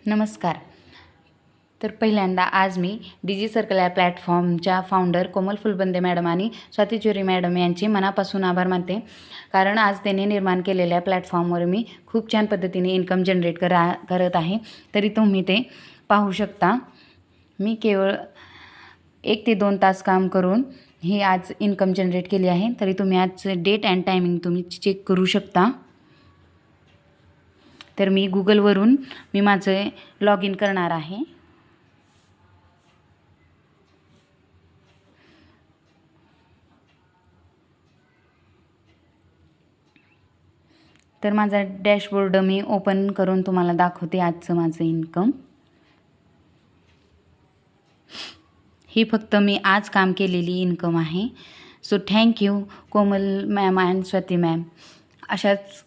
नमस्कार. तर पहिल्यांदा आज मी डिजी सर्कल या प्लॅटफॉर्मच्या फाउंडर कोमल फुलबंदे मॅडम आणि स्वाती चोरी मॅडम यांचे मनापासून आभार मानते. कारण आज त्यांनी निर्माण केलेल्या प्लॅटफॉर्मवर मी खूप छान पद्धतीने इन्कम जनरेट करत आहे. तरी तुम्ही ते पाहू शकता. मी केवळ 1 ते 2 तास काम करून ही आज इन्कम जनरेट केली आहे. तरी तुम्ही आज डेट अँड टायमिंग तुम्ही चेक करू शकता. तर मी गुगलवरून माझे लॉग इन करणार आहे. तर माझा डॅशबोर्ड मी ओपन करून तुम्हाला दाखवते आजचं माझं इन्कम. ही फक्त मी आज काम केलेली इन्कम आहे. So thank you Komal ma'am and Swati ma'am. अशाच